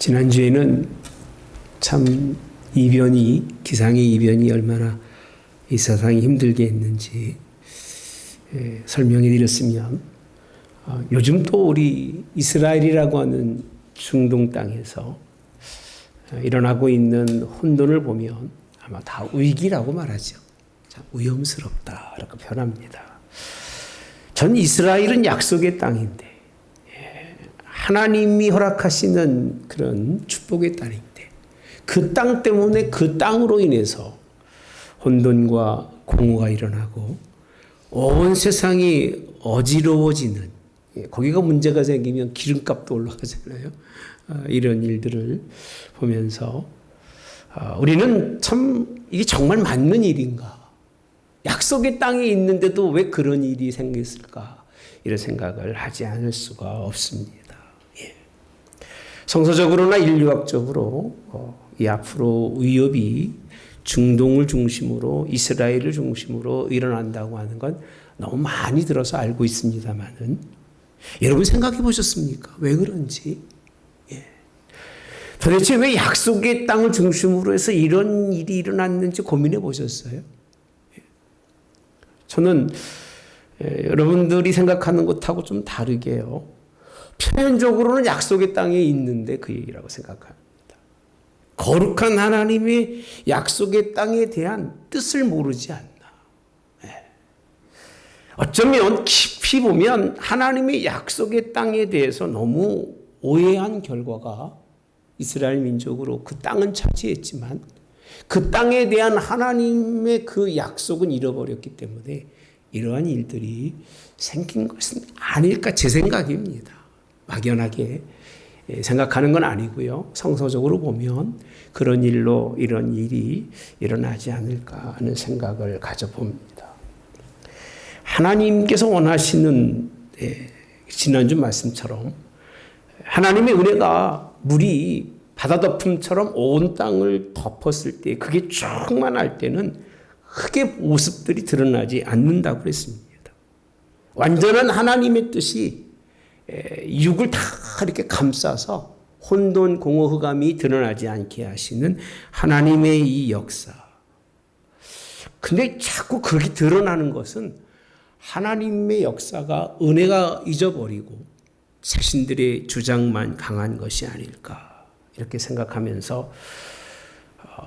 지난주에는 참 기상의 이변이 얼마나 이 세상이 힘들게 했는지 설명해 드렸으면, 요즘 또 우리 이스라엘이라고 하는 중동 땅에서 일어나고 있는 혼돈을 보면 아마 다 위기라고 말하죠. 참 위험스럽다 이렇게 표현합니다. 전 이스라엘은 약속의 땅인데, 하나님이 허락하시는 그런 축복의 땅인데, 그 땅 때문에 그 땅으로 인해서 혼돈과 공허가 일어나고 온 세상이 어지러워지는, 거기가 문제가 생기면 기름값도 올라가잖아요. 이런 일들을 보면서 우리는 참 이게 정말 맞는 일인가? 약속의 땅에 있는데도 왜 그런 일이 생겼을까? 이런 생각을 하지 않을 수가 없습니다. 성서적으로나 인류학적으로 이 앞으로 위협이 중동을 중심으로, 이스라엘을 중심으로 일어난다고 하는 건 너무 많이 들어서 알고 있습니다만은, 여러분 생각해 보셨습니까? 왜 그런지? 도대체 왜 약속의 땅을 중심으로 해서 이런 일이 일어났는지 고민해 보셨어요? 저는 여러분들이 생각하는 것하고 좀 다르게요, 표면적으로는 약속의 땅에 있는데 그 얘기라고 생각합니다. 거룩한 하나님의 약속의 땅에 대한 뜻을 모르지 않나. 어쩌면 깊이 보면 하나님의 약속의 땅에 대해서 너무 오해한 결과가 이스라엘 민족으로 그 땅은 차지했지만 그 땅에 대한 하나님의 그 약속은 잃어버렸기 때문에 이러한 일들이 생긴 것은 아닐까, 제 생각입니다. 막연하게 생각하는 건 아니고요. 성서적으로 보면 그런 일로 이런 일이 일어나지 않을까 하는 생각을 가져봅니다. 하나님께서 원하시는, 지난주 말씀처럼 하나님의 은혜가 물이 바다덮음처럼 온 땅을 덮었을 때, 그게 충만할 때는 크게 모습들이 드러나지 않는다고 그랬습니다. 완전한 하나님의 뜻이 육을 다 이렇게 감싸서 혼돈, 공허, 흑암이 드러나지 않게 하시는 하나님의 이 역사. 근데 자꾸 그렇게 드러나는 것은 하나님의 역사가, 은혜가 잊어버리고 자신들의 주장만 강한 것이 아닐까, 이렇게 생각하면서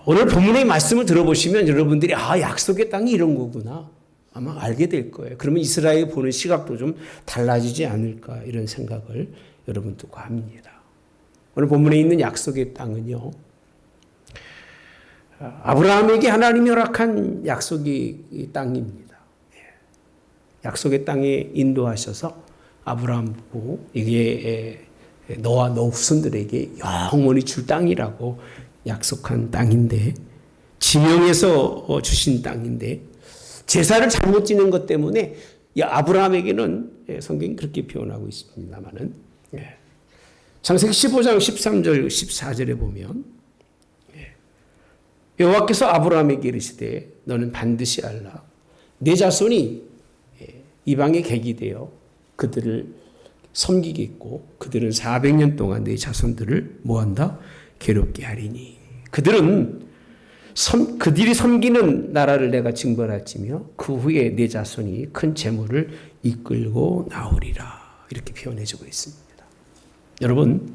오늘 본문의 말씀을 들어보시면 여러분들이 약속의 땅이 이런 거구나 아마 알게 될 거예요. 그러면 이스라엘이 보는 시각도 좀 달라지지 않을까, 이런 생각을 여러분들과 합니다. 오늘 본문에 있는 약속의 땅은요, 아브라함에게 하나님이 허락한 약속의 땅입니다. 약속의 땅에 인도하셔서 아브라함고 이게 너와 너 후손들에게 영원히 줄 땅이라고 약속한 땅인데, 지명해서 주신 땅인데, 제사를 잘못 지는 것 때문에 아브라함에게는 성경이 그렇게 표현하고 있습니다만은, 창세기 15장 13절 14절에 보면 여호와께서 아브라함에게 이르시되 너는 반드시 알라, 내 자손이 이방의 객이 되어 그들을 섬기겠고 그들은 400년 동안 내 자손들을 뭐한다? 괴롭게 하리니 그들이 섬기는 나라를 내가 징벌할지며 그 후에 내 자손이 큰 재물을 이끌고 나오리라, 이렇게 표현해주고 있습니다. 여러분,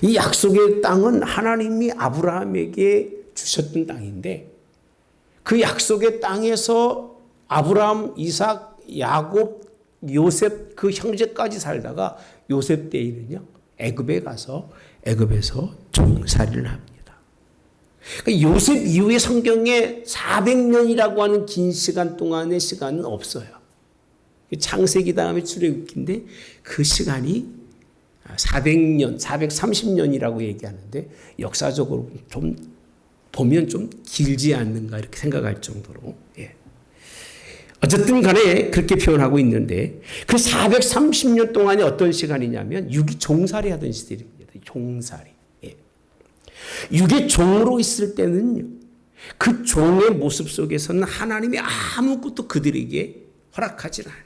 이 약속의 땅은 하나님이 아브라함에게 주셨던 땅인데, 그 약속의 땅에서 아브라함, 이삭, 야곱, 요셉 그 형제까지 살다가 요셉 때에는요, 애굽에 가서 애굽에서 종살이를 합니다. 그러니까 요셉 이후에 성경에 400년이라고 하는 긴 시간 동안의 시간은 없어요. 창세기 다음에 출애굽기인데 그 시간이 400년, 430년이라고 얘기하는데 역사적으로 좀 보면 좀 길지 않는가, 이렇게 생각할 정도로. 어쨌든 간에 그렇게 표현하고 있는데, 그 430년 동안이 어떤 시간이냐면 육이 종살이 하던 시절입니다. 종살이. 육의 종으로 있을 때는요, 그 종의 모습 속에서는 하나님이 아무것도 그들에게 허락하지 않아요.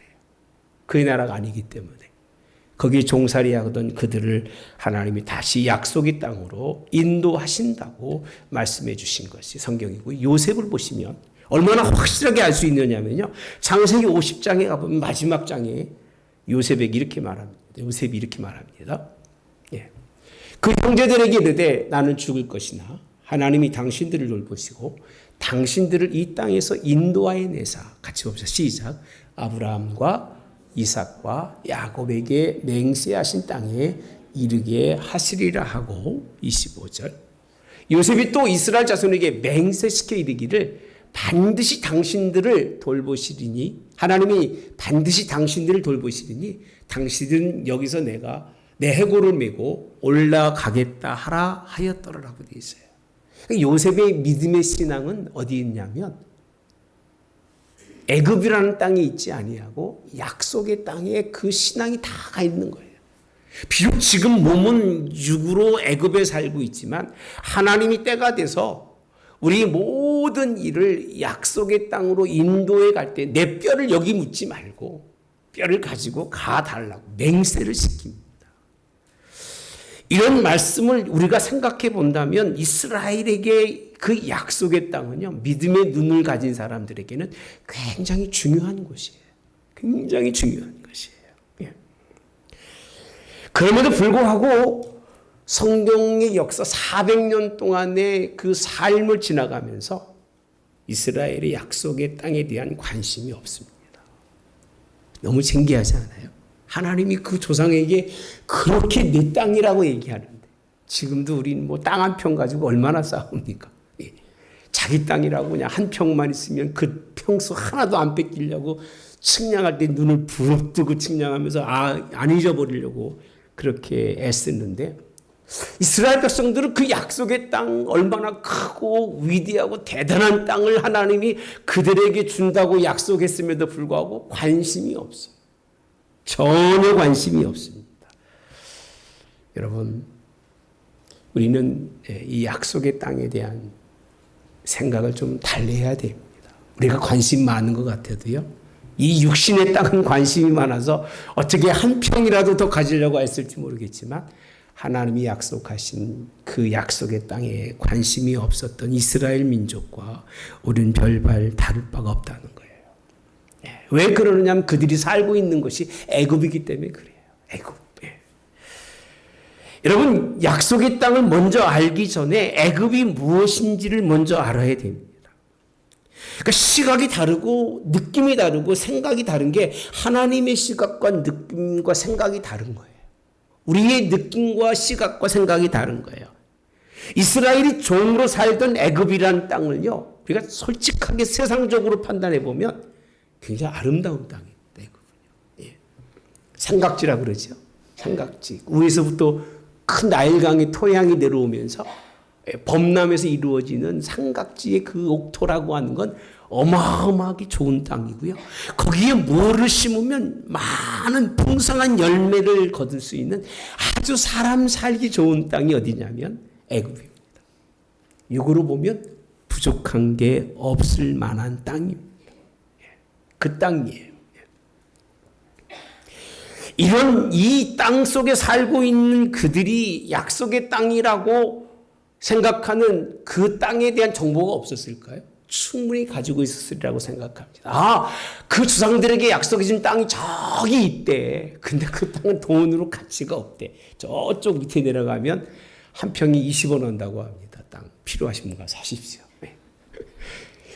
그의 나라가 아니기 때문에. 거기에 종살이하던 그들을 하나님이 다시 약속의 땅으로 인도하신다고 말씀해 주신 것이 성경이고, 요셉을 보시면 얼마나 확실하게 알 수 있느냐면요, 창세기 50장에 가보면 마지막 장에 요셉에게 이렇게 말합니다. 요셉이 이렇게 말합니다. 예. 그 형제들에게 이르되 나는 죽을 것이나 하나님이 당신들을 돌보시고 당신들을 이 땅에서 인도하여 내사, 같이 봅시다. 시작. 아브라함과 이삭과 야곱에게 맹세하신 땅에 이르게 하시리라 하고, 25절. 요셉이 또 이스라엘 자손에게 맹세시켜 이르기를 반드시 당신들을 돌보시리니, 하나님이 반드시 당신들을 돌보시리니 당신들은 여기서 내가 내 해골을 메고 올라가겠다 하라 하였더라라고 되어 있어요. 요셉의 믿음의 신앙은 어디 있냐면 애굽이라는 땅에 있지 아니하고 약속의 땅에 그 신앙이 다 가 있는 거예요. 비록 지금 몸은 육으로 애굽에 살고 있지만 하나님이 때가 돼서 우리 모든 일을 약속의 땅으로 인도해 갈 때 내 뼈를 여기 묻지 말고 뼈를 가지고 가달라고 맹세를 시킵니다. 이런 말씀을 우리가 생각해 본다면 이스라엘에게 그 약속의 땅은요, 믿음의 눈을 가진 사람들에게는 굉장히 중요한 곳이에요. 굉장히 중요한 것이에요. 예. 그럼에도 불구하고 성경의 역사 400년 동안의 그 삶을 지나가면서 이스라엘의 약속의 땅에 대한 관심이 없습니다. 너무 신기하지 않아요? 하나님이 그 조상에게 그렇게 내 땅이라고 얘기하는데 지금도 우리는 뭐 땅 한 평 가지고 얼마나 싸웁니까? 예. 자기 땅이라고 그냥 한 평만 있으면 그 평수 하나도 안 뺏기려고 측량할 때 눈을 부릅뜨고 측량하면서 안 잊어버리려고 그렇게 애쓰는데, 이스라엘 백성들은 그 약속의 땅, 얼마나 크고 위대하고 대단한 땅을 하나님이 그들에게 준다고 약속했음에도 불구하고 관심이 없어요. 전혀 관심이 없습니다. 여러분, 우리는 이 약속의 땅에 대한 생각을 좀 달래야 됩니다. 우리가 관심 많은 것 같아도요, 이 육신의 땅은 관심이 많아서 어떻게 한 평이라도 더 가지려고 했을지 모르겠지만 하나님이 약속하신 그 약속의 땅에 관심이 없었던 이스라엘 민족과 우리는 별반 다를 바가 없다는 거예요. 왜 그러느냐면 그들이 살고 있는 것이 애굽이기 때문에 그래요. 애굽. 여러분, 약속의 땅을 먼저 알기 전에 애굽이 무엇인지를 먼저 알아야 됩니다. 그러니까 시각이 다르고 느낌이 다르고 생각이 다른 게 하나님의 시각과 느낌과 생각이 다른 거예요. 우리의 느낌과 시각과 생각이 다른 거예요. 이스라엘이 종으로 살던 애굽이라는 땅을요, 우리가 솔직하게 세상적으로 판단해 보면 굉장히 아름다운 땅이에요. 예. 삼각지라고 그러죠. 삼각지. 위에서부터 큰 나일강의 토양이 내려오면서 범람에서 이루어지는 삼각지의 그 옥토라고 하는 건 어마어마하게 좋은 땅이고요. 거기에 뭐를 심으면 많은 풍성한 열매를 거둘 수 있는 아주 사람 살기 좋은 땅이 어디냐면 애굽입니다. 육으로 보면 부족한 게 없을 만한 땅입니다. 그 땅이에요. 이런 이 땅 속에 살고 있는 그들이 약속의 땅이라고 생각하는 그 땅에 대한 정보가 없었을까요? 충분히 가지고 있었으리라고 생각합니다. 그 주상들에게 약속해 준 땅이 저기 있대. 근데 그 땅은 돈으로 가치가 없대. 저쪽 밑에 내려가면 한 평이 20원 한다고 합니다. 땅 필요하신 분 가서 사십시오.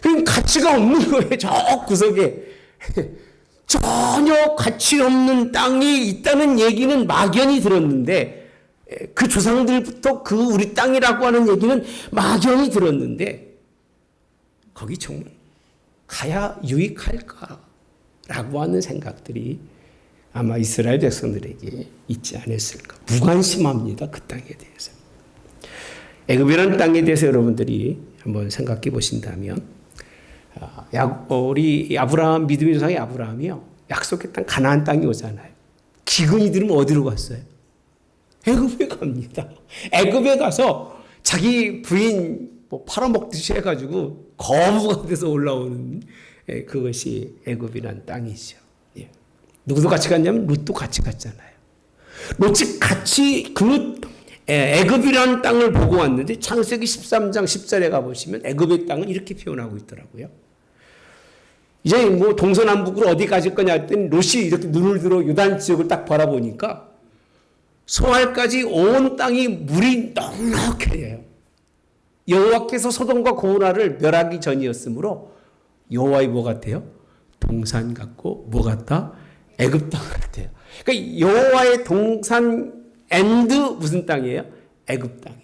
그럼 가치가 없는 거예요. 저 구석에. 전혀 가치 없는 땅이 있다는 얘기는 막연히 들었는데, 그 조상들부터 그 우리 땅이라고 하는 얘기는 막연히 들었는데, 거기 정말 가야 유익할까라고 하는 생각들이 아마 이스라엘 백성들에게 있지 않았을까. 무관심합니다. 그 땅에 대해서. 애굽이라는 땅에 대해서 여러분들이 한번 생각해 보신다면, 우리 아브라함, 믿음의 조상의 아브라함이요, 약속의 땅 가나안 땅이 오잖아요. 기근이 들으면 어디로 갔어요? 애굽에 갑니다. 애굽에 가서 자기 부인 팔아먹듯이 해가지고 거부가 돼서 올라오는 그것이 애굽이란 땅이죠. 누구도 같이 갔냐면 룻도 같이 갔잖아요. 롯이 같이 그 애굽이라는 땅을 보고 왔는데 창세기 13장 10절에 가보시면 애굽의 땅은 이렇게 표현하고 있더라고요. 이제 뭐 동서남북으로 어디 가실 거냐 했더니 롯이 이렇게 눈을 들어 요단 지역을 딱 바라보니까 소알까지 온 땅이 물이 넉넉해요. 여호와께서 소돔과 고모라를 멸하기 전이었으므로 여호와의 뭐 같아요? 동산 같고 뭐 같다? 애굽 땅 같아요. 그러니까 여호와의 동산 앤드 무슨 땅이에요? 애굽 땅이에요.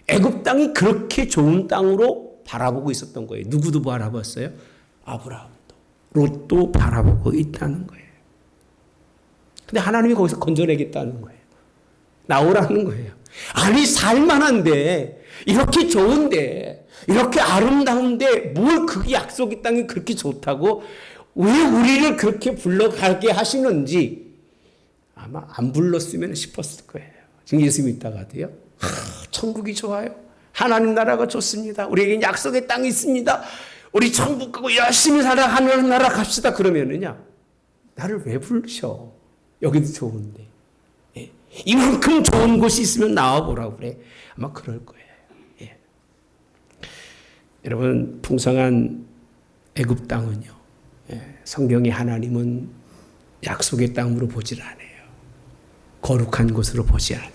애굽 땅이 그렇게 좋은 땅으로 바라보고 있었던 거예요. 누구도 바라봤어요? 아브라함도 롯도 바라보고 있다는 거예요. 근데 하나님이 거기서 건져내겠다는 거예요. 나오라는 거예요. 아니 살만한데 이렇게 좋은데 이렇게 아름다운데 뭘 그게 약속의 땅이 그렇게 좋다고 왜 우리를 그렇게 불러가게 하시는지 아마 안 불렀으면 싶었을 거예요. 지금 예수 믿다가도요. 천국이 좋아요. 하나님 나라가 좋습니다. 우리에게 약속의 땅이 있습니다. 우리 천국 가고 열심히 살아 하늘 나라 갑시다. 그러면은요. 나를 왜 부르셔? 여기도 좋은데. 예. 이만큼 좋은 곳이 있으면 나와보라고 그래. 아마 그럴 거예요. 예. 여러분 풍성한 애굽 땅은요. 예. 성경의 하나님은 약속의 땅으로 보질 않아요. 거룩한 곳으로 보지 않아요.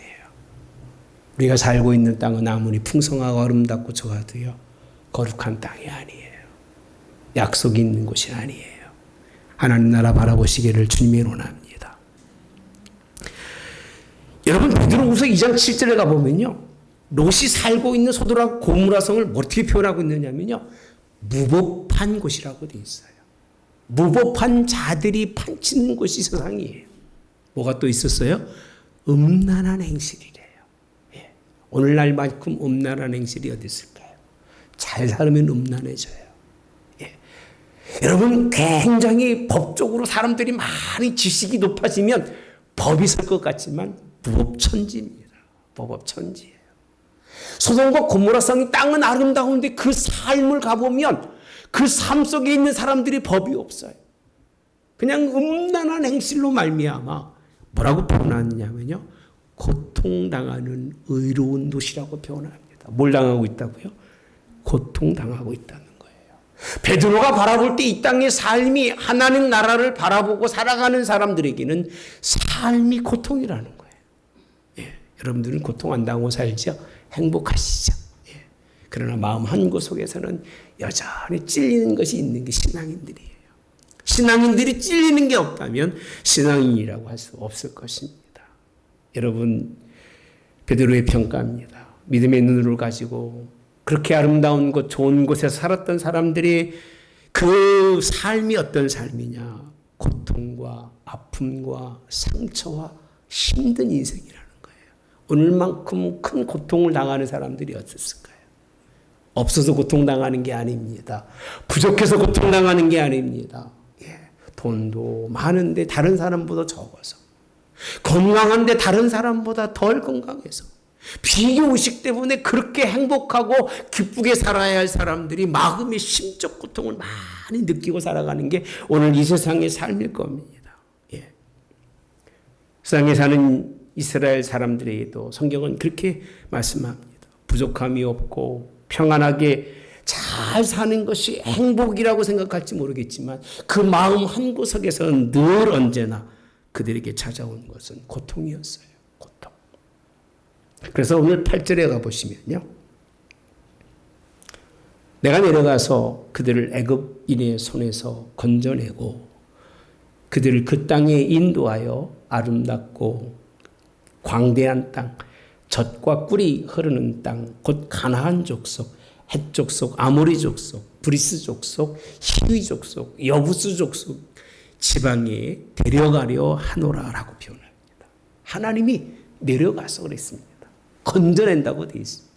우리가 살고 있는 땅은 아무리 풍성하고 아름답고 좋아도요. 거룩한 땅이 아니에요. 약속이 있는 곳이 아니에요. 하나님 나라 바라보시기를 주님이 원합니다. 여러분 베드로후서 2장 7절에 가보면요. 롯이 살고 있는 소돔과 고모라 성을 어떻게 표현하고 있느냐면요. 무법한 곳이라고 되어 있어요. 무법한 자들이 판치는 곳이 세상이에요. 뭐가 또 있었어요? 음란한 행실이래요. 예. 오늘날만큼 음란한 행실이 어디 있을까요? 잘 살면 음란해져요. 예. 여러분 굉장히 법적으로 사람들이 많이 지식이 높아지면 법이 설 것 같지만 무법천지입니다. 무법천지예요. 소돔과 고모라 성이 땅은 아름다운데 그 삶을 가보면 그 삶 속에 있는 사람들이 법이 없어요. 그냥 음란한 행실로 말미암아 뭐라고 표현하느냐면요. 고통당하는 의로운 도시라고 표현합니다. 뭘 당하고 있다고요? 고통당하고 있다는 거예요. 베드로가 바라볼 때 이 땅의 삶이 하나님 나라를 바라보고 살아가는 사람들에게는 삶이 고통이라는 거예요. 예, 여러분들은 고통 안 당하고 살죠? 행복하시죠? 예. 그러나 마음 한구 속에서는 여전히 찔리는 것이 있는 게 신앙인들이에요. 신앙인들이 찔리는 게 없다면 신앙인이라고 할 수 없을 것입니다. 여러분 베드로의 평가입니다. 믿음의 눈을 가지고 그렇게 아름다운 곳 좋은 곳에서 살았던 사람들이 그 삶이 어떤 삶이냐. 고통과 아픔과 상처와 힘든 인생이라는 거예요. 오늘만큼 큰 고통을 당하는 사람들이 어땠을까요? 없어서 고통당하는 게 아닙니다. 부족해서 고통당하는 게 아닙니다. 돈도 많은데 다른 사람보다 적어서 건강한데 다른 사람보다 덜 건강해서 비교의식 때문에 그렇게 행복하고 기쁘게 살아야 할 사람들이 마음의 심적 고통을 많이 느끼고 살아가는 게 오늘 이 세상의 삶일 겁니다. 예. 세상에 사는 이스라엘 사람들에게도 성경은 그렇게 말씀합니다. 부족함이 없고 평안하게 잘 사는 것이 행복이라고 생각할지 모르겠지만 그 마음 한구석에서는 늘 언제나 그들에게 찾아온 것은 고통이었어요. 고통. 그래서 오늘 8절에 가보시면요. 내가 내려가서 그들을 애굽인의 손에서 건져내고 그들을 그 땅에 인도하여 아름답고 광대한 땅, 젖과 꿀이 흐르는 땅, 곧 가나안 족속, 헷 족속, 아모리 족속, 브리스 족속, 히위 족속, 여부스 족속 지방에 데려가려 하노라라고 표현합니다. 하나님이 내려가서 그랬습니다. 건져낸다고 되어 있습니다.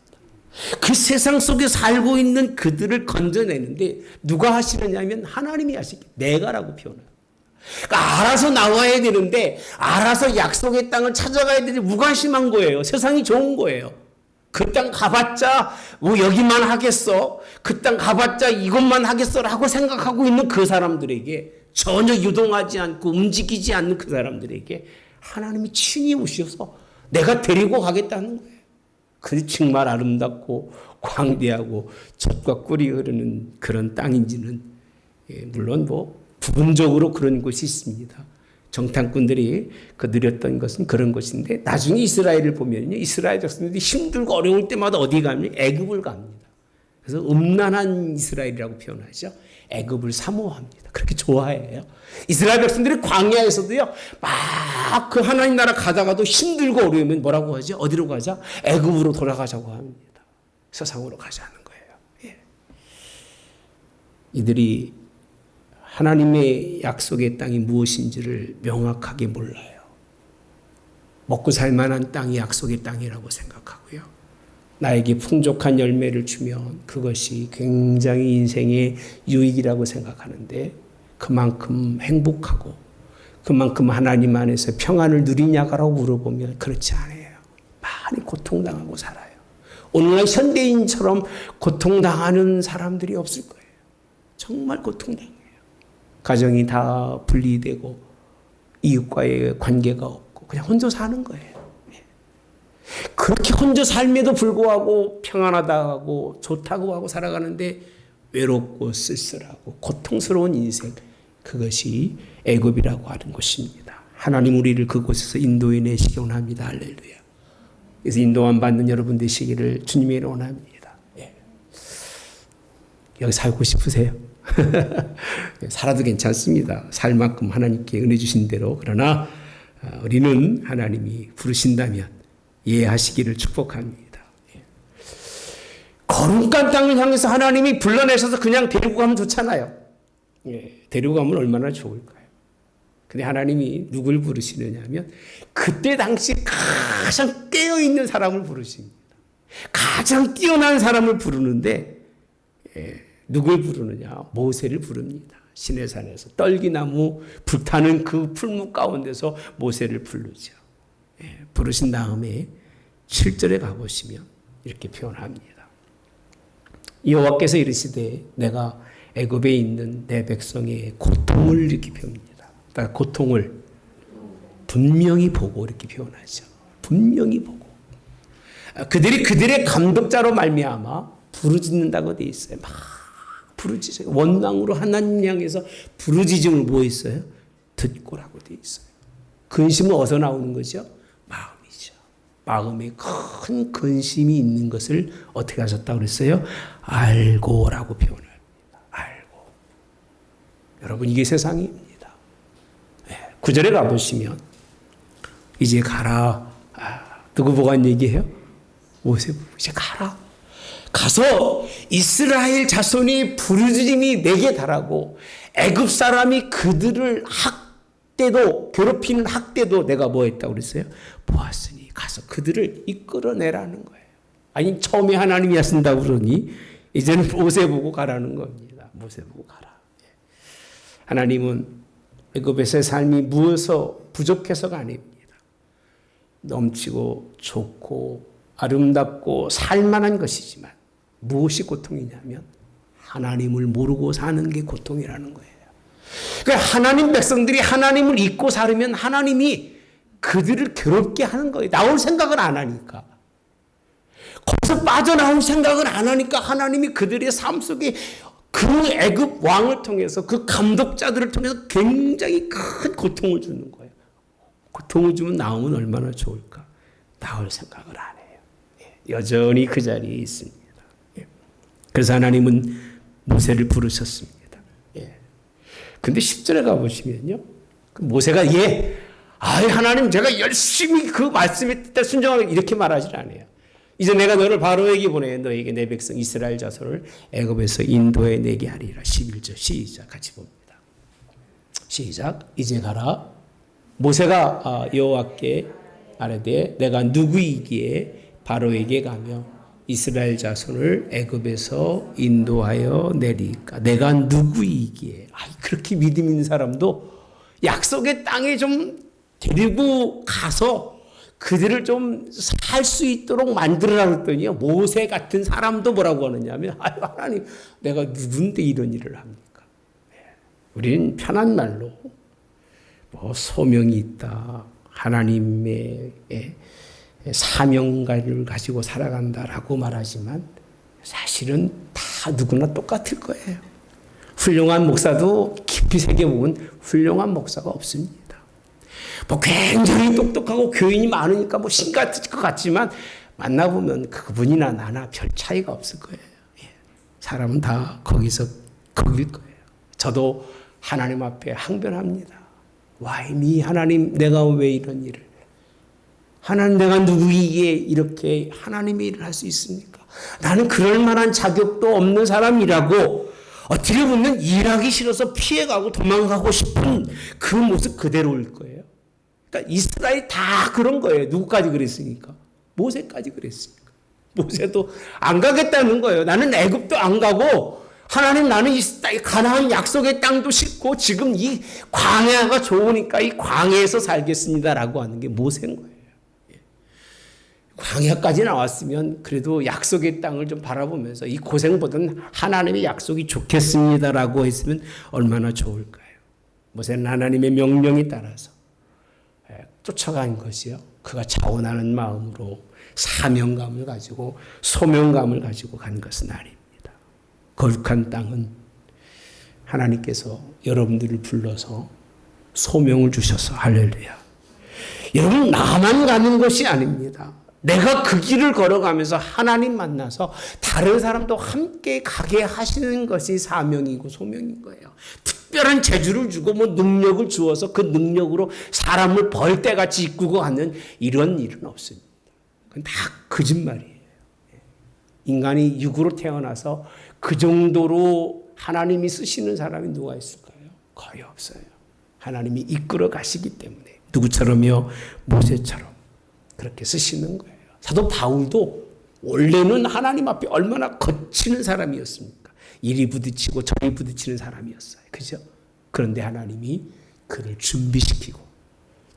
그 세상 속에 살고 있는 그들을 건져내는데 누가 하시느냐면 하나님이 하시기 내가라고 표현합니다. 그러니까 알아서 나와야 되는데 알아서 약속의 땅을 찾아가야 되는데 무관심한 거예요. 세상이 좋은 거예요. 그 땅 가봤자 뭐 여기만 하겠어. 그 땅 가봤자 이것만 하겠어라고 생각하고 있는 그 사람들에게 전혀 유동하지 않고 움직이지 않는 그 사람들에게 하나님이 친히 오셔서 내가 데리고 가겠다는 거예요. 그 정말 아름답고 광대하고 젖과 꿀이 흐르는 그런 땅인지는 물론 부분적으로 그런 곳이 있습니다. 정탐꾼들이 누렸던 것은 그런 것인데 나중에 이스라엘을 보면요, 이스라엘 백성들이 힘들고 어려울 때마다 어디 가면 애굽을 갑니다. 그래서 음란한 이스라엘이라고 표현하죠. 애굽을 사모합니다. 그렇게 좋아해요. 이스라엘 백성들이 광야에서도요, 막 그 하나님 나라 가다가도 힘들고 어려우면 뭐라고 하죠? 어디로 가자? 애굽으로 돌아가자고 합니다. 세상으로 가자는 거예요. 예. 이들이 하나님의 약속의 땅이 무엇인지를 명확하게 몰라요. 먹고 살 만한 땅이 약속의 땅이라고 생각하고요. 나에게 풍족한 열매를 주면 그것이 굉장히 인생의 유익이라고 생각하는데 그만큼 행복하고 그만큼 하나님 안에서 평안을 누리냐라고 물어보면 그렇지 않아요. 많이 고통당하고 살아요. 오늘날 현대인처럼 고통당하는 사람들이 없을 거예요. 정말 고통당해요. 가정이 다 분리되고 이웃과의 관계가 없고 그냥 혼자 사는 거예요. 그렇게 혼자 삶에도 불구하고 평안하다고 좋다고 하고 살아가는데 외롭고 쓸쓸하고 고통스러운 인생, 그것이 애굽이라고 하는 것입니다. 하나님 우리를 그곳에서 인도해 내시기 원합니다. 할렐루야. 그래서 인도함 받는 여러분 되시기를 주님의 원합니다. 예. 여기 살고 싶으세요? 살아도 괜찮습니다. 살 만큼 하나님께 은혜 주신 대로. 그러나 우리는 하나님이 부르신다면 예하시기를 축복합니다. 예. 거룩한 땅을 향해서 하나님이 불러내셔서 그냥 데리고 가면 좋잖아요. 예. 데리고 가면 얼마나 좋을까요? 근데 하나님이 누굴 부르시느냐 하면 그때 당시 가장 깨어있는 사람을 부르십니다. 가장 뛰어난 사람을 부르는데 누굴 부르느냐? 모세를 부릅니다. 시내산에서 떨기나무 불타는 그 풀무 가운데서 모세를 부르죠. 부르신 다음에 7절에 가보시면 이렇게 표현합니다. 여호와께서 이르시되 내가 애굽에 있는 내 백성의 고통을 이렇게 표현합니다. 그러니까 고통을 분명히 보고 이렇게 표현하죠. 분명히 보고. 그들이 그들의 감독자로 말미암아 부르짖는다고 되어 있어요. 막 부르짖어요. 원망으로 하나님 향해서 부르짖음을 뭐 있어요? 듣고라고 되어 있어요. 근심은 어디서 나오는 거죠? 마음이죠. 마음에 큰 근심이 있는 것을 어떻게 하셨다고 그랬어요? 알고라고 표현합니다. 알고. 여러분 이게 세상입니다. 9절에 가보시면 이제 가라. 누구 보고 한 얘기해요? 모세 보고 이제 가라. 가서 이스라엘 자손이 부르짖음이 내게 달하고 애굽 사람이 그들을 학대도 괴롭히는 학대도 내가 뭐 했다고 그랬어요? 보았으니 가서 그들을 이끌어내라는 거예요. 아니 처음에 하나님이 하신다고 그러니 이제는 모세 보고 가라는 겁니다. 모세 보고 가라. 하나님은 애굽에서의 삶이 무엇서 부족해서가 아닙니다. 넘치고 좋고 아름답고 살만한 것이지만 무엇이 고통이냐면 하나님을 모르고 사는 게 고통이라는 거예요. 그러니까 하나님 백성들이 하나님을 잊고 살으면 하나님이 그들을 괴롭게 하는 거예요. 나올 생각을 안 하니까. 거기서 빠져나올 생각을 안 하니까 하나님이 그들의 삶 속에 그 애굽 왕을 통해서 그 감독자들을 통해서 굉장히 큰 고통을 주는 거예요. 고통을 주면 나오면 얼마나 좋을까. 나올 생각을 안 해요. 여전히 그 자리에 있습니다. 그래서 하나님은 모세를 부르셨습니다. 근데 10절에 가보시면요. 모세가 하나님 제가 열심히 그 말씀에 뜻에 순종하고 이렇게 말하지 않아요. 이제 내가 너를 바로에게 보내 너에게 내 백성 이스라엘 자손을 애굽에서 인도해 내게 하리라. 11절 시작 같이 봅니다. 시작. 이제 가라. 모세가 여호와께 아뢰되 내가 누구이기에 바로에게 가며 이스라엘 자손을 애굽에서 인도하여 내리까. 내가 누구이기에. 그렇게 믿음 있는 사람도 약속의 땅에 좀 데리고 가서 그들을 좀 살 수 있도록 만들어라 그랬더니요. 모세 같은 사람도 뭐라고 하느냐면 하나님 내가 누군데 이런 일을 합니까? 우리는 편한 말로 소명이 있다. 하나님의 사명감을 가지고 살아간다라고 말하지만 사실은 다 누구나 똑같을 거예요. 훌륭한 목사도 깊이 새겨보면 훌륭한 목사가 없습니다. 뭐 굉장히 똑똑하고 교인이 많으니까 뭐 신 같을 것 같지만 만나보면 그분이나 나나 별 차이가 없을 거예요. 사람은 다 거기서 거길 거예요. 저도 하나님 앞에 항변합니다. Why me? 하나님, 내가 왜 이런 일을? 하나님, 내가 누구에게 이렇게 하나님의 일을 할 수 있습니까? 나는 그럴 만한 자격도 없는 사람이라고 어떻게 보면 일하기 싫어서 피해가고 도망가고 싶은 그 모습 그대로일 거예요. 그러니까 이스라엘이 다 그런 거예요. 누구까지 그랬으니까? 모세까지 그랬으니까. 모세도 안 가겠다는 거예요. 나는 애굽도 안 가고 하나님, 나는 이 가나안 약속의 땅도 싫고 지금 이 광야가 좋으니까 이 광야에서 살겠습니다라고 하는 게 모세인 거예요. 광야까지 나왔으면 그래도 약속의 땅을 좀 바라보면서 이 고생보다는 하나님의 약속이 좋겠습니다라고 했으면 얼마나 좋을까요? 모세는 하나님의 명령에 따라서 쫓아간 것이요. 그가 자원하는 마음으로 사명감을 가지고 소명감을 가지고 간 것은 아닙니다. 거룩한 땅은 하나님께서 여러분들을 불러서 소명을 주셔서 할렐루야. 여러분 나만 가는 것이 아닙니다. 내가 그 길을 걸어가면서 하나님 만나서 다른 사람도 함께 가게 하시는 것이 사명이고 소명인 거예요. 특별한 재주를 주고 뭐 능력을 주어서 그 능력으로 사람을 벌떼같이 이끌고 가는 이런 일은 없습니다. 그건 다 거짓말이에요. 인간이 육으로 태어나서 그 정도로 하나님이 쓰시는 사람이 누가 있을까요? 거의 없어요. 하나님이 이끌어 가시기 때문에 누구처럼요? 모세처럼 그렇게 쓰시는 거예요. 사도 바울도 원래는 하나님 앞에 얼마나 거치는 사람이었습니까? 이리 부딪히고 저리 부딪히는 사람이었어요. 그죠? 그런데 하나님이 그를 준비시키고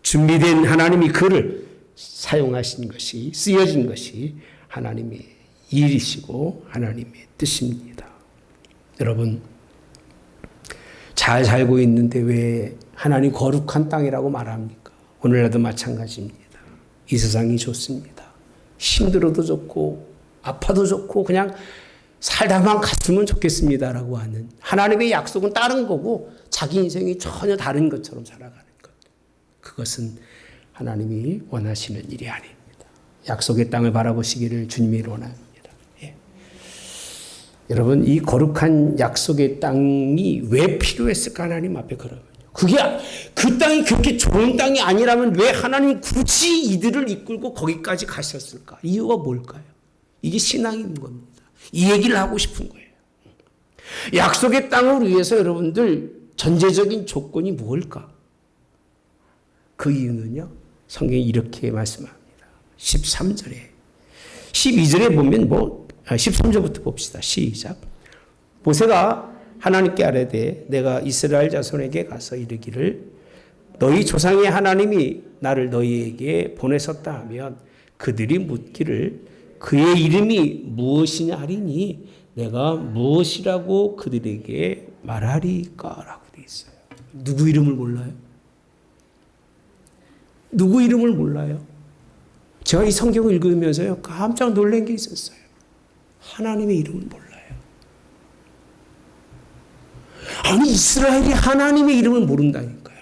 준비된 하나님이 그를 사용하신 것이 쓰여진 것이 하나님의 일이시고 하나님의 뜻입니다. 여러분 잘 살고 있는데 왜 하나님 거룩한 땅이라고 말합니까? 오늘날도 마찬가지입니다. 이 세상이 좋습니다. 힘들어도 좋고 아파도 좋고 그냥 살다만 갔으면 좋겠습니다라고 하는 하나님의 약속은 다른 거고 자기 인생이 전혀 다른 것처럼 살아가는 것. 그것은 하나님이 원하시는 일이 아닙니다. 약속의 땅을 바라보시기를 주님이 원합니다. 예. 여러분 이 거룩한 약속의 땅이 왜 필요했을까? 하나님 앞에 그러면요. 그게 그 땅이 그렇게 좋은 땅이 아니라면 왜 하나님이 굳이 이들을 이끌고 거기까지 가셨을까? 이유가 뭘까요? 이게 신앙인 겁니다. 이 얘기를 하고 싶은 거예요. 약속의 땅을 위해서 여러분들 전제적인 조건이 뭘까? 그 이유는요. 성경이 이렇게 말씀합니다. 13절에 12절에 보면 13절부터 봅시다. 시작. 모세가 하나님께 아뢰되 내가 이스라엘 자손에게 가서 이르기를 너희 조상의 하나님이 나를 너희에게 보내셨다 하면 그들이 묻기를 그의 이름이 무엇이냐 하리니 내가 무엇이라고 그들에게 말하리까? 라고 되어 있어요. 누구 이름을 몰라요? 누구 이름을 몰라요? 제가 이 성경을 읽으면서요 깜짝 놀란 게 있었어요. 하나님의 이름을 몰라요. 아니 이스라엘이 하나님의 이름을 모른다니까요.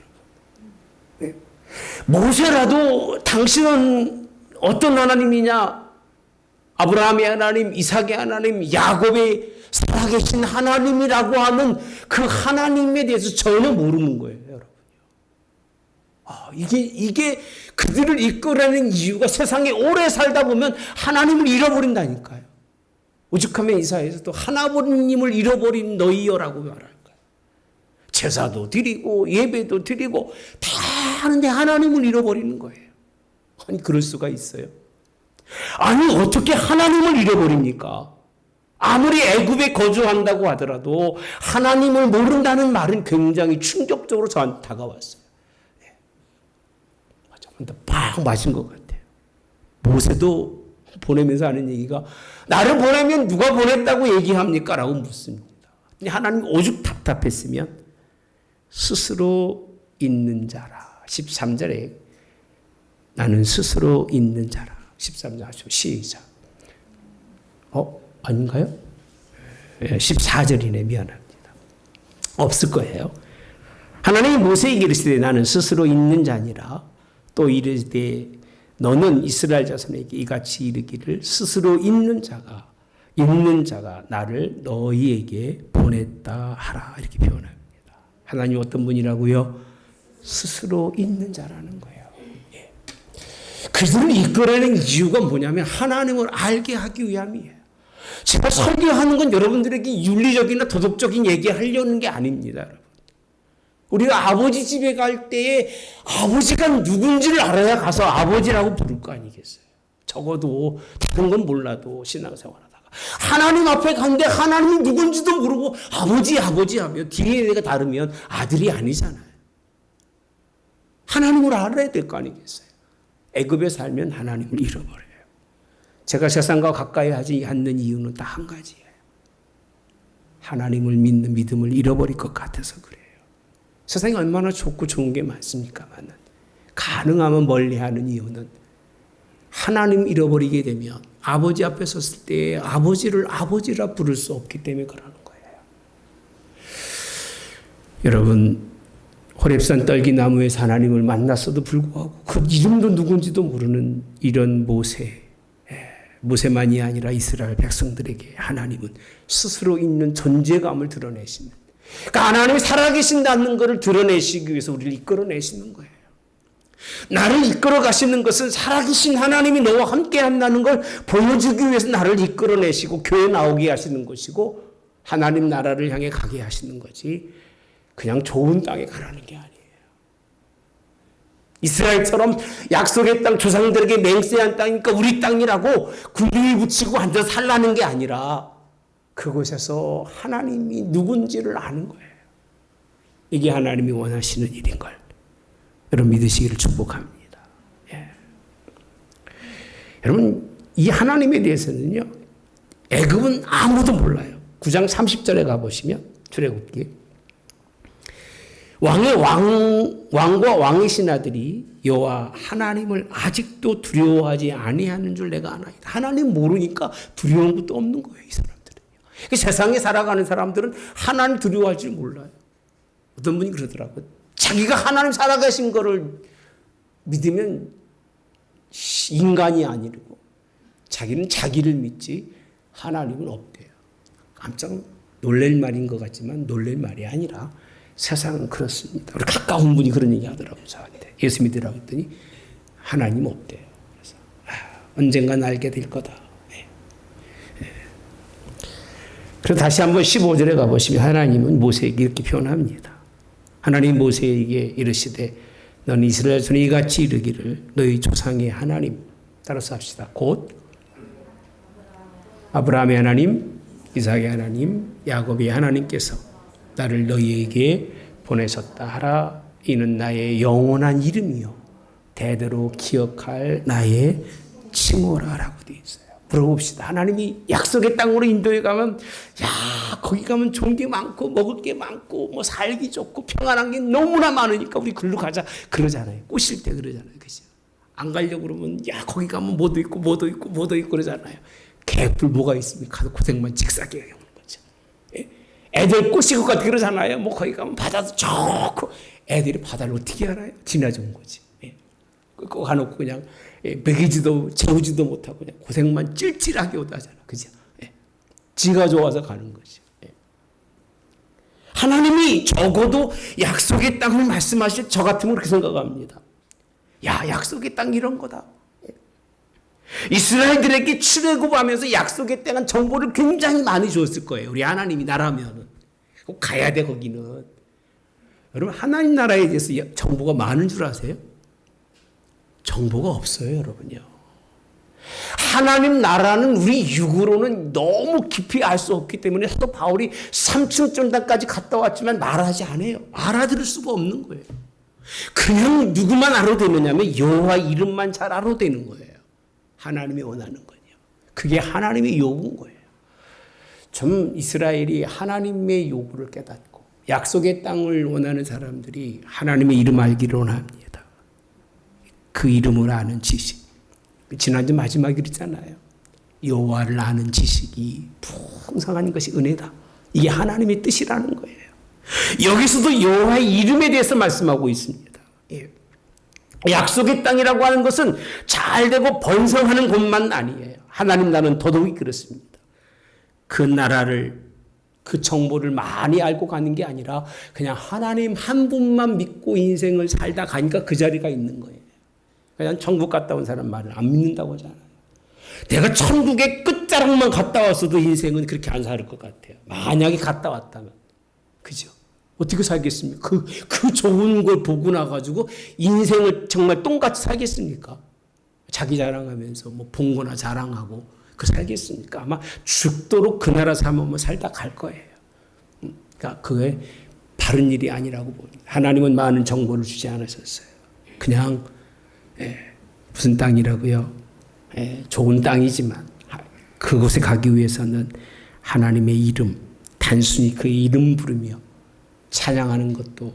네. 모세라도 당신은 어떤 하나님이냐? 아브라함의 하나님, 이삭의 하나님, 야곱의 살아계신 하나님이라고 하는 그 하나님에 대해서 전혀 모르는 거예요, 여러분. 이게 그들을 이끌어내는 이유가 세상에 오래 살다 보면 하나님을 잃어버린다니까요. 오죽하면 이사야에서도 하나님을 잃어버린 너희여라고 말할 거예요. 제사도 드리고 예배도 드리고 다 하는데 하나님을 잃어버리는 거예요. 아니 그럴 수가 있어요? 아니 어떻게 하나님을 잃어버립니까? 아무리 애굽에 거주한다고 하더라도 하나님을 모른다는 말은 굉장히 충격적으로 저한테 다가왔어요. 맞아, 팍 맞은 것 같아요. 모세도 보내면서 하는 얘기가 나를 보내면 누가 보냈다고 얘기합니까? 라고 묻습니다. 근데 하나님 오죽 답답했으면 스스로 있는 자라. 13절에 나는 스스로 있는 자라. 13절 하시고 시작. 아닌가요? 14절이네. 미안합니다. 없을 거예요. 하나님이 모세에게 이르시되 나는 스스로 있는 자니라. 또 이르시되 너는 이스라엘 자손에게 이같이 이르기를 스스로 있는 자가 나를 너희에게 보냈다 하라. 이렇게 표현합니다. 하나님 어떤 분이라고요? 스스로 있는 자라는 거예요. 예. 그들을 이끌어내는 이유가 뭐냐면 하나님을 알게 하기 위함이에요. 제가 설교하는 건 여러분들에게 윤리적이나 도덕적인 얘기하려는 게 아닙니다. 여러분. 우리가 아버지 집에 갈 때에 아버지가 누군지를 알아야 가서 아버지라고 부를 거 아니겠어요. 적어도 다른 건 몰라도 신앙생활하다가 하나님 앞에 갔는데 하나님이 누군지도 모르고 아버지 하며 DNA가 다르면 아들이 아니잖아요. 하나님을 알아야 될 거 아니겠어요. 애굽에 살면 하나님을 잃어버려요. 제가 세상과 가까이 하지 않는 이유는 딱 한 가지예요. 하나님을 믿는 믿음을 잃어버릴 것 같아서 그래요. 세상에 얼마나 좋고 좋은 게 많습니까만 가능하면 멀리하는 이유는 하나님 잃어버리게 되면 아버지 앞에 섰을 때 아버지를 아버지라 부를 수 없기 때문에 그러는 거예요. 여러분 호렙산 떨기나무에서 하나님을 만났어도 불구하고 그 이름도 누군지도 모르는 이런 모세만이 아니라 이스라엘 백성들에게 하나님은 스스로 있는 존재감을 드러내시는, 그러니까 하나님이 살아계신다는 것을 드러내시기 위해서 우리를 이끌어내시는 거예요. 나를 이끌어 가시는 것은 살아계신 하나님이 너와 함께 한다는 걸 보여주기 위해서 나를 이끌어내시고 교회 나오게 하시는 것이고 하나님 나라를 향해 가게 하시는 거지 그냥 좋은 땅에 가라는 게 아니에요. 이스라엘처럼 약속의 땅 조상들에게 맹세한 땅이니까 우리 땅이라고 군중이 붙이고 앉아 살라는 게 아니라 그곳에서 하나님이 누군지를 아는 거예요. 이게 하나님이 원하시는 일인 걸 여러분 믿으시기를 축복합니다. 예. 여러분 이 하나님에 대해서는요 애굽은 아무도 몰라요. 9장 30절에 가보시면 출애굽기 왕과 왕의 신하들이 여호와 하나님을 아직도 두려워하지 아니하는 줄 내가 아나이다. 하나님 모르니까 두려운 것도 없는 거예요. 이 사람들은요. 세상에 살아가는 사람들은 하나님 두려워할 줄 몰라요. 어떤 분이 그러더라고요. 자기가 하나님 살아계신 거를 믿으면 인간이 아니고 자기는 자기를 믿지 하나님은 없대요. 깜짝 놀랄 말인 것 같지만 놀랄 말이 아니라 세상은 그렇습니다. 우리 가까운 분이 그런 얘기 하더라고요. 저한테. 예수 믿으라고 했더니 하나님 없대요. 그래서 언젠간 알게 될 거다. 네. 네. 그래서 다시 한번 15절에 가보시면 하나님은 모세에게 이렇게 표현합니다. 하나님 모세에게 이르시되 너는 이스라엘 손에 이같이 이르기를 너희 조상의 하나님 따라서 합시다. 곧 아브라함의 하나님, 이삭의 하나님, 야곱의 하나님께서 나를 너희에게 보내셨다 하라. 이는 나의 영원한 이름이요 대대로 기억할 나의 칭호라 라고 되어 있어요. 물어봅시다. 하나님이 약속의 땅으로 인도해 가면 거기 가면 좋은 게 많고 먹을 게 많고 뭐 살기 좋고 평안한 게 너무나 많으니까 우리 글로 가자 그러잖아요. 꼬실 때 그러잖아요. 그죠? 안 가려고 그러면 거기 가면 뭐도 있고 그러잖아요. 개뿔 뭐가 있습니까? 가서 고생만 직사게 해요. 애들 꼬시고 가고 그러잖아요. 뭐 거기 가면 바다도 좋고 애들이 바다를 어떻게 알아요? 지나준 거지. 꼭 가놓고 그냥 먹이지도 재우지도 못하고 그냥 고생만 찔찔하게 오다잖아. 그죠? 지가 좋아서 가는 거지. 하나님이 적어도 약속의 땅을 말씀하실 저 같으면 그렇게 생각합니다. 약속의 땅 이런 거다. 이스라엘들에게 출애굽하면서 약속의 땅은 정보를 굉장히 많이 줬을 거예요. 우리 하나님이 나라면 꼭 가야 돼. 거기는 여러분 하나님 나라에 대해서 정보가 많은 줄 아세요? 정보가 없어요. 여러분요. 하나님 나라는 우리 육으로는 너무 깊이 알 수 없기 때문에 사도 바울이 삼층전단까지 갔다 왔지만 말하지 않아요. 알아들을 수가 없는 거예요. 그냥 누구만 알아도 되느냐면 여호와 이름만 잘 알아도 되는 거예요. 하나님이 원하는 거예요. 그게 하나님의 요구인 거예요. 좀 이스라엘이 하나님의 요구를 깨닫고 약속의 땅을 원하는 사람들이 하나님의 이름 알기를 원합니다. 그 이름을 아는 지식. 지난주 마지막에 그랬잖아요. 여호와를 아는 지식이 풍성한 것이 은혜다. 이게 하나님의 뜻이라는 거예요. 여기서도 여호와의 이름에 대해서 말씀하고 있습니다. 예. 약속의 땅이라고 하는 것은 잘되고 번성하는 곳만 아니에요. 하나님 나라는 더더욱 그렇습니다. 그 나라를, 그 정보를 많이 알고 가는 게 아니라 그냥 하나님 한 분만 믿고 인생을 살다 가니까 그 자리가 있는 거예요. 그냥 천국 갔다 온 사람 말을 안 믿는다고 하잖아요. 내가 천국의 끝자락만 갔다 왔어도 인생은 그렇게 안 살 것 같아요. 만약에 갔다 왔다면. 그죠? 어떻게 살겠습니까? 그 좋은 걸 보고 나가지고 인생을 정말 똥같이 살겠습니까? 자기 자랑하면서 뭐 본 거나 자랑하고 그 살겠습니까? 아마 죽도록 그 나라 삼으면 살다 갈 거예요. 그러니까 그게 바른 일이 아니라고 봅니다. 하나님은 많은 정보를 주지 않으셨어요. 그냥 무슨 땅이라고요? 좋은 땅이지만 그곳에 가기 위해서는 하나님의 이름, 단순히 그 이름 부르며 찬양하는 것도,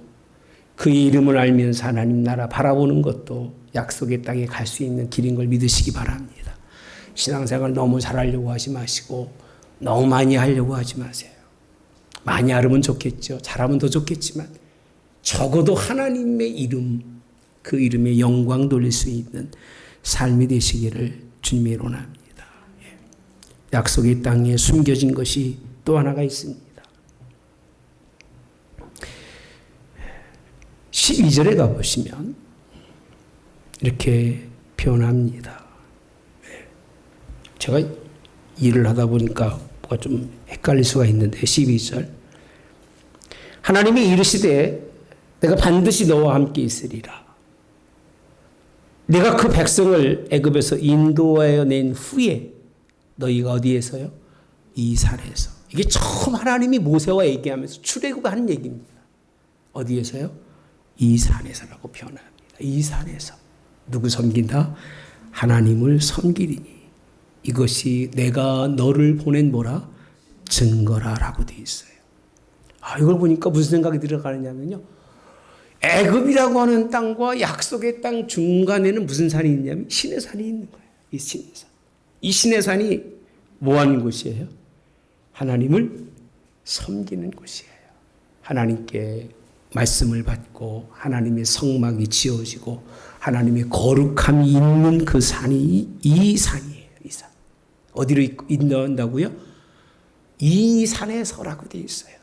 그 이름을 알면서 하나님 나라 바라보는 것도 약속의 땅에 갈 수 있는 길인 걸 믿으시기 바랍니다. 신앙생활 너무 잘하려고 하지 마시고 너무 많이 하려고 하지 마세요. 많이 알으면 좋겠죠. 잘하면 더 좋겠지만 적어도 하나님의 이름, 그 이름에 영광 돌릴 수 있는 삶이 되시기를 주님이 원합니다. 약속의 땅에 숨겨진 것이 또 하나가 있습니다. 12절에 가보시면 이렇게 표현합니다. 제가 일을 하다 보니까 뭐가 좀 헷갈릴 수가 있는데 12절 하나님이 이르시되 내가 반드시 너와 함께 있으리라. 내가 그 백성을 애굽에서 인도하여 낸 후에 너희가 어디에서요? 이 산에서. 이게 처음 하나님이 모세와 얘기하면서 출애굽하는 얘기입니다. 어디에서요? 이 산에서라고 표현합니다. 이 산에서. 누구 섬긴다? 하나님을 섬기리니 이것이 내가 너를 보낸 뭐라? 증거라라고 되어 있어요. 이걸 보니까 무슨 생각이 들어가느냐면요. 애굽이라고 하는 땅과 약속의 땅 중간에는 무슨 산이 있냐면 신의 산이 있는 거예요. 이 신의 산. 이 신의 산이 뭐 하는 곳이에요? 하나님을 섬기는 곳이에요. 하나님께 말씀을 받고 하나님의 성막이 지어지고 하나님의 거룩함이 있는 그 산이 이 산이에요. 이 산. 어디로 인도한다고요? 이 산에서라고 되어 있어요.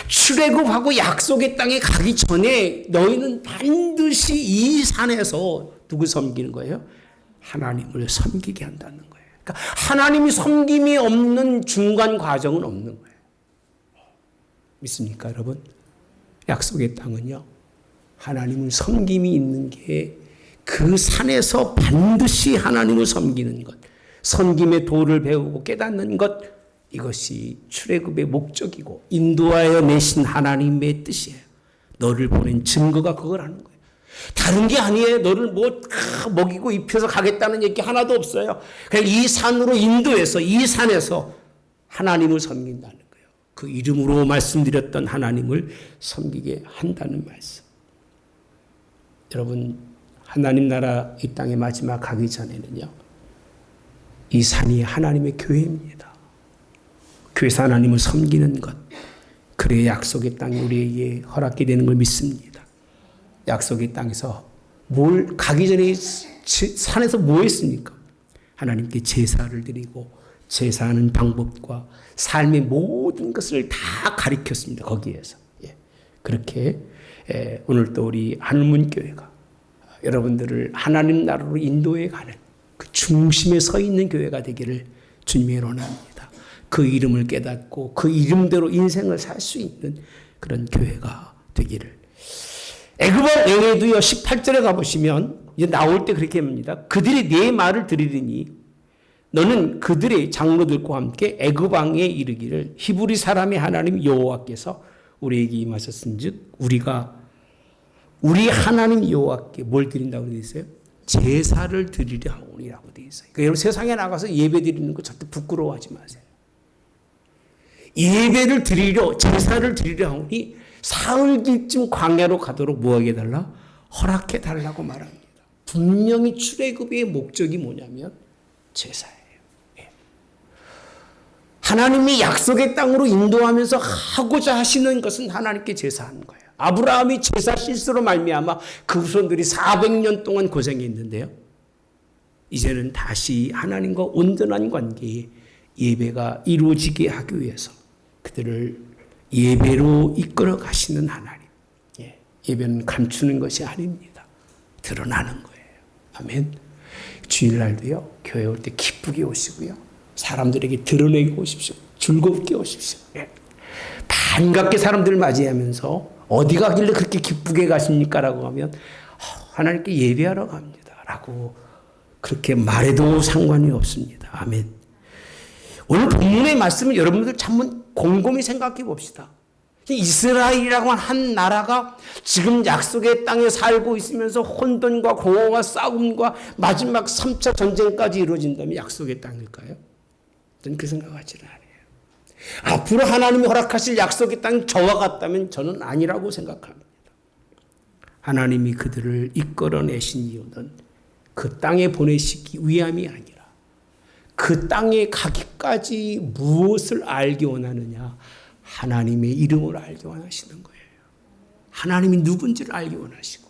출애굽하고 약속의 땅에 가기 전에 너희는 반드시 이 산에서 누구 섬기는 거예요? 하나님을 섬기게 한다는 거예요. 그러니까 하나님이 섬김이 없는 중간 과정은 없는 거예요. 믿습니까, 여러분? 약속의 땅은요, 하나님을 섬김이 있는 게 그 산에서 반드시 하나님을 섬기는 것, 섬김의 도를 배우고 깨닫는 것, 이것이 출애굽의 목적이고 인도하여 내신 하나님의 뜻이에요. 너를 보낸 증거가 그걸 하는 거예요. 다른 게 아니에요. 너를 먹이고 입혀서 가겠다는 얘기 하나도 없어요. 그냥 이 산으로 인도해서 이 산에서 하나님을 섬긴다는 거예요. 그 이름으로 말씀드렸던 하나님을 섬기게 한다는 말씀. 여러분, 하나님 나라 이 땅의 마지막 가기 전에는요, 이 산이 하나님의 교회입니다. 교회에서 하나님을 섬기는 것, 그래야 약속의 땅이 우리에게 허락이 되는 걸 믿습니다. 약속의 땅에서 가기 전에 산에서 뭐 했습니까? 하나님께 제사를 드리고 제사하는 방법과 삶의 모든 것을 다 가르쳤습니다. 거기에서. 그렇게 오늘도 우리 한문교회가 여러분들을 하나님 나라로 인도해 가는 그 중심에 서 있는 교회가 되기를 주님의 원합니다. 그 이름을 깨닫고 그 이름대로 인생을 살 수 있는 그런 교회가 되기를. 애굽의 영예도요 18절에 가보시면 이제 나올 때 그렇게 합니다. 그들이 네 말을 들으리니 너는 그들의 장로들과 함께 애굽 왕에 이르기를 히브리 사람의 하나님 여호와께서 우리에게 임하셨은즉 우리 하나님 여호와께 뭘 드린다고 되어 있어요? 제사를 드리려 하오니라고 되어 있어요. 그러니까 여러분 세상에 나가서 예배 드리는 거 절대 부끄러워하지 마세요. 예배를 드리려, 제사를 드리려 하오니 사흘쯤 광야로 가도록 뭐하게 해달라? 허락해 달라고 말합니다. 분명히 출애굽의 목적이 뭐냐면 제사예요. 예. 하나님이 약속의 땅으로 인도하면서 하고자 하시는 것은 하나님께 제사하는 거예요. 아브라함이 제사 실수로 말미암아 그 후손들이 400년 동안 고생했는데요. 이제는 다시 하나님과 온전한 관계에 예배가 이루어지게 하기 위해서 그들을 예배로 이끌어 가시는 하나님. 예. 예배는 감추는 것이 아닙니다. 드러나는 거예요. 아멘. 주일날도요, 교회 올 때 기쁘게 오시고요. 사람들에게 드러내게 오십시오. 즐겁게 오십시오. 예. 반갑게 사람들을 맞이하면서 어디 가길래 그렇게 기쁘게 가십니까? 라고 하면 하나님께 예배하러 갑니다. 라고 그렇게 말해도 상관이 없습니다. 아멘. 오늘 본문의 말씀을 여러분들 한번 곰곰이 생각해 봅시다. 이스라엘이라고 한 나라가 지금 약속의 땅에 살고 있으면서 혼돈과 공허와 싸움과 마지막 3차 전쟁까지 이루어진다면 약속의 땅일까요? 저는 그 생각하지는 않아요. 앞으로 하나님이 허락하실 약속의 땅이 저와 같다면 저는 아니라고 생각합니다. 하나님이 그들을 이끌어내신 이유는 그 땅에 보내시기 위함이 아니라 그 땅에 가기까지 무엇을 알기 원하느냐? 하나님의 이름을 알기 원하시는 거예요. 하나님이 누군지를 알기 원하시고,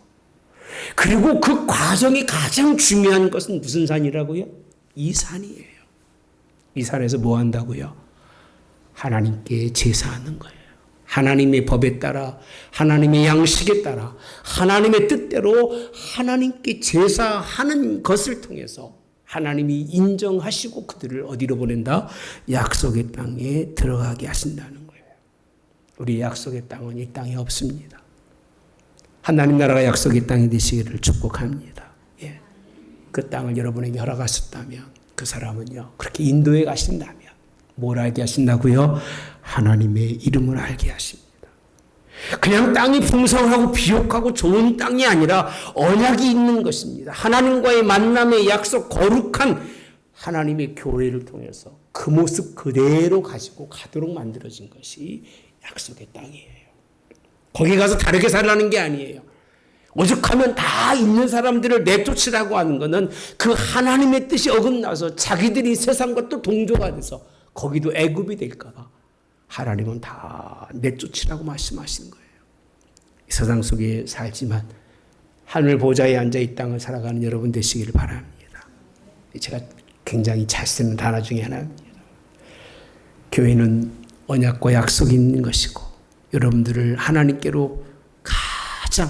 그리고 그 과정이 가장 중요한 것은 무슨 산이라고요? 이 산이에요. 이 산에서 뭐 한다고요? 하나님께 제사하는 거예요. 하나님의 법에 따라, 하나님의 양식에 따라, 하나님의 뜻대로 하나님께 제사하는 것을 통해서 하나님이 인정하시고 그들을 어디로 보낸다? 약속의 땅에 들어가게 하신다는 거예요. 우리의 약속의 땅은 이 땅에 없습니다. 하나님 나라가 약속의 땅이 되시기를 축복합니다. 예. 그 땅을 여러분에게 허락하셨다면 그 사람은요, 그렇게 인도해 가신다면 뭘 알게 하신다고요? 하나님의 이름을 알게 하십니다. 그냥 땅이 풍성하고 비옥하고 좋은 땅이 아니라 언약이 있는 것입니다. 하나님과의 만남의 약속, 거룩한 하나님의 교회를 통해서 그 모습 그대로 가지고 가도록 만들어진 것이 약속의 땅이에요. 거기 가서 다르게 살라는 게 아니에요. 오죽하면 다 있는 사람들을 내쫓으라고 하는 것은 그 하나님의 뜻이 어긋나서 자기들이 세상과 또 동조가 돼서 거기도 애굽이 될까 봐 하나님은 다 내쫓으라고 말씀하시는 거예요. 이 세상 속에 살지만 하늘 보좌에 앉아 이 땅을 살아가는 여러분 되시기를 바랍니다. 제가 굉장히 잘 쓰는 단어 중에 하나입니다. 교회는 언약과 약속이 있는 것이고 여러분들을 하나님께로 가장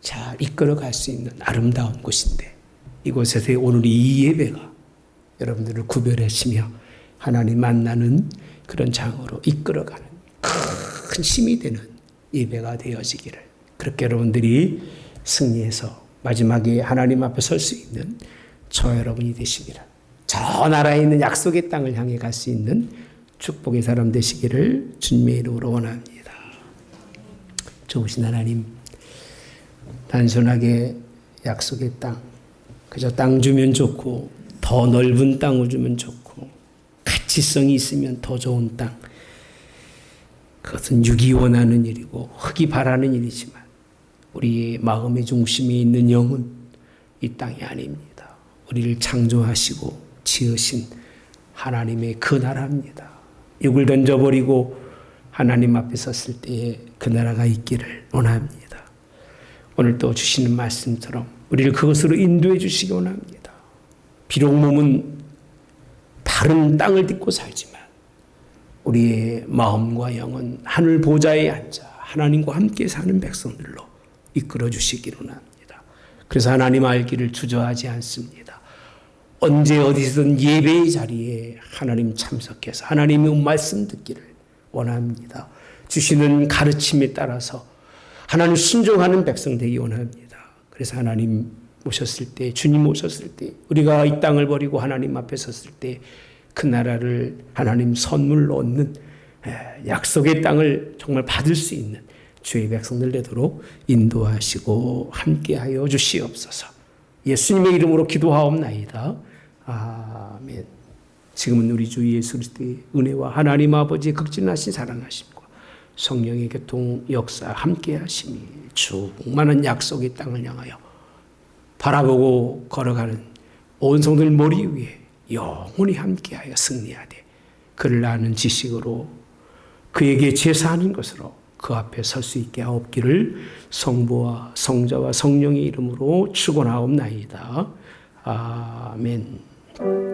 잘 이끌어갈 수 있는 아름다운 곳인데, 이곳에서의 오늘 이 예배가 여러분들을 구별하시며 하나님 만나는 그런 장으로 이끌어가는 큰 힘이 되는 예배가 되어지기를, 그렇게 여러분들이 승리해서 마지막에 하나님 앞에 설 수 있는 저 여러분이 되시기를, 저 나라에 있는 약속의 땅을 향해 갈 수 있는 축복의 사람 되시기를 주님의 이름으로 원합니다. 좋으신 하나님, 단순하게 약속의 땅, 그저 땅 주면 좋고 더 넓은 땅을 주면 좋고 가치성이 있으면 더 좋은 땅, 그것은 육이 원하는 일이고 흙이 바라는 일이지만 우리의 마음의 중심에 있는 영은 이 땅이 아닙니다. 우리를 창조하시고 지으신 하나님의 그 나라입니다. 육을 던져버리고 하나님 앞에 섰을 때에 그 나라가 있기를 원합니다. 오늘 또 주시는 말씀처럼 우리를 그것으로 인도해 주시기 원합니다. 비록 몸은 다른 땅을 딛고 살지만 우리의 마음과 영은 하늘 보좌에 앉아 하나님과 함께 사는 백성들로 이끌어 주시기를 원합니다. 그래서 하나님 알기를 주저하지 않습니다. 언제 어디서든 예배의 자리에 하나님 참석해서 하나님의 말씀 듣기를 원합니다. 주시는 가르침에 따라서 하나님 순종하는 백성 되기 원합니다. 그래서 하나님 오셨을 때, 주님 오셨을 때, 우리가 이 땅을 버리고 하나님 앞에 섰을 때 그 나라를 하나님 선물로 얻는 약속의 땅을 정말 받을 수 있는 주의 백성들 되도록 인도하시고 함께하여 주시옵소서. 예수님의 이름으로 기도하옵나이다. 아멘. 지금은 우리 주 예수 그리스도의 은혜와 하나님 아버지의 극진하신 사랑하심과 성령의 교통 역사 함께하심이 충만한 약속의 땅을 향하여 바라보고 걸어가는 온 성도들 머리 위에 영원히 함께하여 승리하되 그를 아는 지식으로 그에게 제사하는 것으로 그 앞에 설 수 있게 하옵기를 성부와 성자와 성령의 이름으로 축원하옵나이다. 아멘.